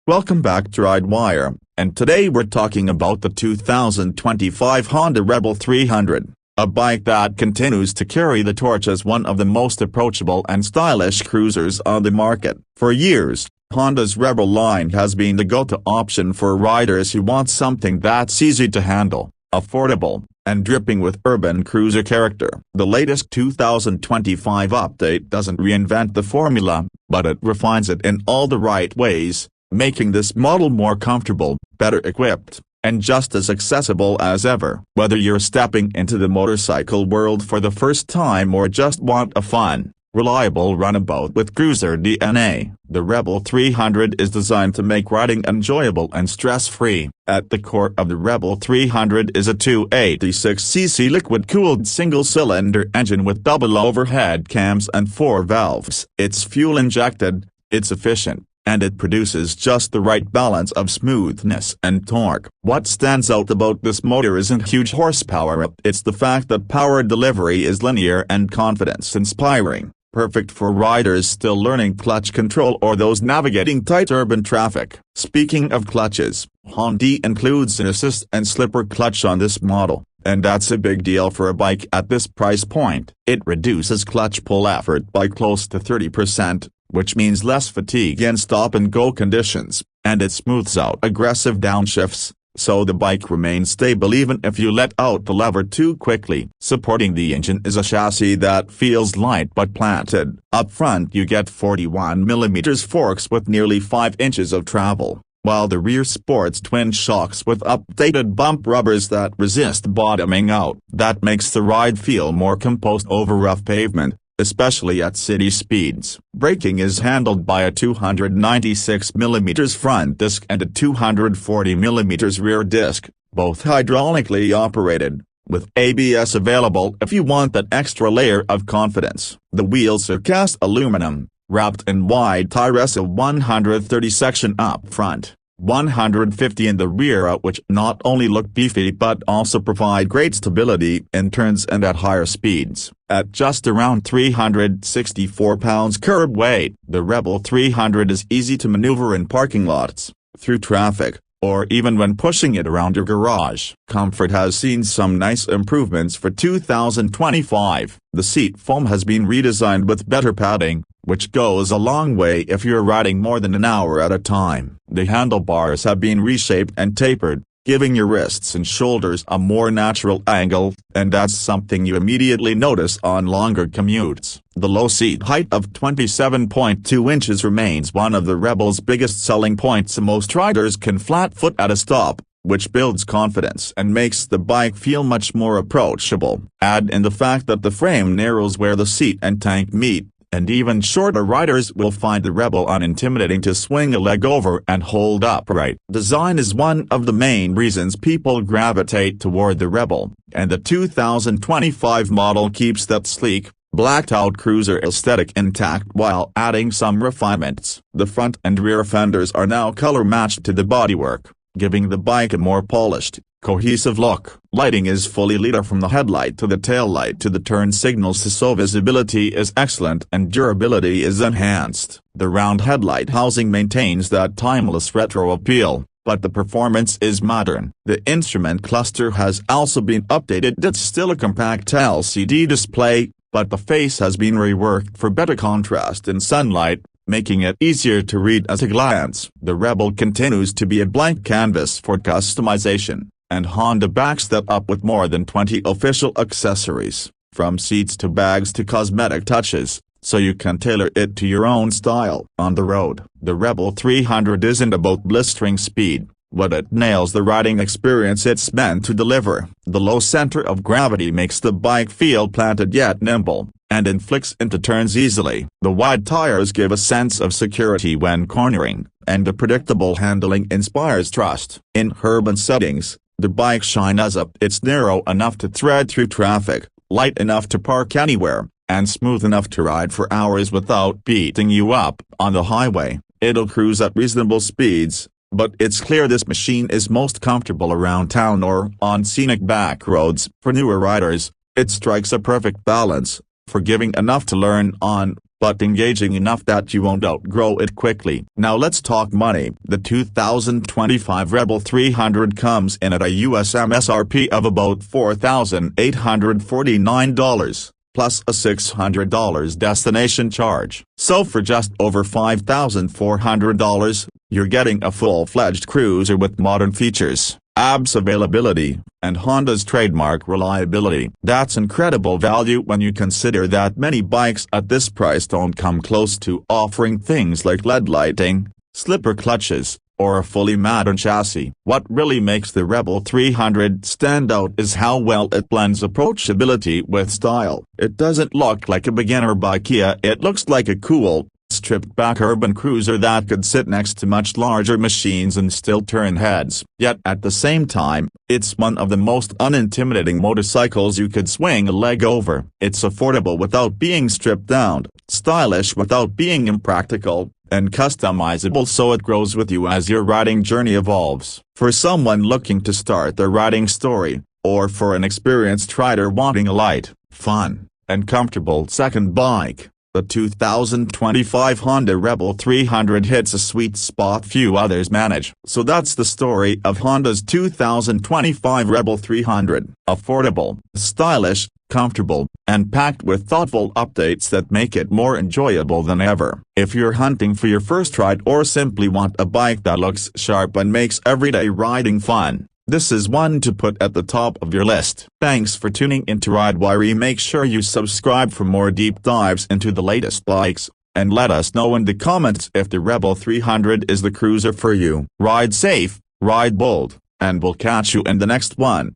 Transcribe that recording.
Welcome back to RideWire, and today we're talking about the 2025 Honda Rebel 300, a bike that continues to carry the torch as one of the most approachable and stylish cruisers on the market. For years, Honda's Rebel line has been the go-to option for riders who want something that's easy to handle, affordable, and dripping with urban cruiser character. The latest 2025 update doesn't reinvent the formula, but it refines it in all the right ways, making this model more comfortable, better equipped, and just as accessible as ever. Whether you're stepping into the motorcycle world for the first time or just want a fun, reliable runabout with cruiser DNA, the Rebel 300 is designed to make riding enjoyable and stress-free. At the core of the Rebel 300 is a 286cc liquid-cooled single-cylinder engine with double overhead cams and 4 valves. It's fuel-injected, it's efficient, and it produces just the right balance of smoothness and torque. What stands out about this motor isn't huge horsepower, it's the fact that power delivery is linear and confidence-inspiring, perfect for riders still learning clutch control or those navigating tight urban traffic. Speaking of clutches, Honda includes an assist and slipper clutch on this model, and that's a big deal for a bike at this price point. It reduces clutch pull effort by close to 30%, which means less fatigue in stop-and-go conditions, and it smooths out aggressive downshifts, so the bike remains stable even if you let out the lever too quickly. Supporting the engine is a chassis that feels light but planted. Up front you get 41mm forks with nearly 5 inches of travel, while the rear sports twin shocks with updated bump rubbers that resist bottoming out. That makes the ride feel more composed over rough pavement, especially at city speeds. Braking is handled by a 296mm front disc and a 240mm rear disc, both hydraulically operated, with ABS available if you want that extra layer of confidence. The wheels are cast aluminum, wrapped in wide tires, a 130 section up front, 150 in the rear, which not only look beefy but also provide great stability in turns and at higher speeds. At just around 364 pounds curb weight, the Rebel 300 is easy to maneuver in parking lots, through traffic, or even when pushing it around your garage. Comfort has seen some nice improvements for 2025. The seat foam has been redesigned with better padding, which goes a long way if you're riding more than an hour at a time. The handlebars have been reshaped and tapered, giving your wrists and shoulders a more natural angle, and that's something you immediately notice on longer commutes. The low seat height of 27.2 inches remains one of the Rebel's biggest selling points. Most riders can flat-foot at a stop, which builds confidence and makes the bike feel much more approachable. Add in the fact that the frame narrows where the seat and tank meet, and even shorter riders will find the Rebel unintimidating to swing a leg over and hold upright. Design is one of the main reasons people gravitate toward the Rebel, and the 2025 model keeps that sleek, blacked-out cruiser aesthetic intact while adding some refinements. The front and rear fenders are now color-matched to the bodywork, giving the bike a more polished, cohesive look. Lighting is fully LED from the headlight to the taillight to the turn signals, so visibility is excellent and durability is enhanced. The round headlight housing maintains that timeless retro appeal, but the performance is modern. The instrument cluster has also been updated. It's still a compact LCD display, but the face has been reworked for better contrast in sunlight, making it easier to read at a glance. The Rebel continues to be a blank canvas for customization, and Honda backs that up with more than 20 official accessories, from seats to bags to cosmetic touches, so you can tailor it to your own style. On the road, the Rebel 300 isn't about blistering speed, but it nails the riding experience it's meant to deliver. The low center of gravity makes the bike feel planted yet nimble, and inflicts into turns easily. The wide tires give a sense of security when cornering, and the predictable handling inspires trust. In urban settings, the bike shines up. It's narrow enough to thread through traffic, light enough to park anywhere, and smooth enough to ride for hours without beating you up. On the highway, it'll cruise at reasonable speeds, but it's clear this machine is most comfortable around town or on scenic back roads. For newer riders, it strikes a perfect balance, forgiving enough to learn on, but engaging enough that you won't outgrow it quickly. Now let's talk money. The 2025 Rebel 300 comes in at a US MSRP of about $4,849. Plus a $600 destination charge. So for just over $5,400, you're getting a full-fledged cruiser with modern features, ABS availability, and Honda's trademark reliability. That's incredible value when you consider that many bikes at this price don't come close to offering things like LED lighting, slipper clutches, or a fully modern chassis. What really makes the Rebel 300 stand out is how well it blends approachability with style. It doesn't look like a beginner bike, it looks like a cool, stripped-back urban cruiser that could sit next to much larger machines and still turn heads. Yet at the same time, it's one of the most unintimidating motorcycles you could swing a leg over. It's affordable without being stripped down, stylish without being impractical, and customizable so it grows with you as your riding journey evolves. For someone looking to start their riding story, or for an experienced rider wanting a light, fun, and comfortable second bike, the 2025 Honda Rebel 300 hits a sweet spot few others manage. So that's the story of Honda's 2025 Rebel 300. Affordable, stylish, comfortable, and packed with thoughtful updates that make it more enjoyable than ever. If you're hunting for your first ride or simply want a bike that looks sharp and makes everyday riding fun, this is one to put at the top of your list. Thanks for tuning into RideWire. Make sure you subscribe for more deep dives into the latest bikes, and let us know in the comments if the Rebel 300 is the cruiser for you. Ride safe, ride bold, and we'll catch you in the next one.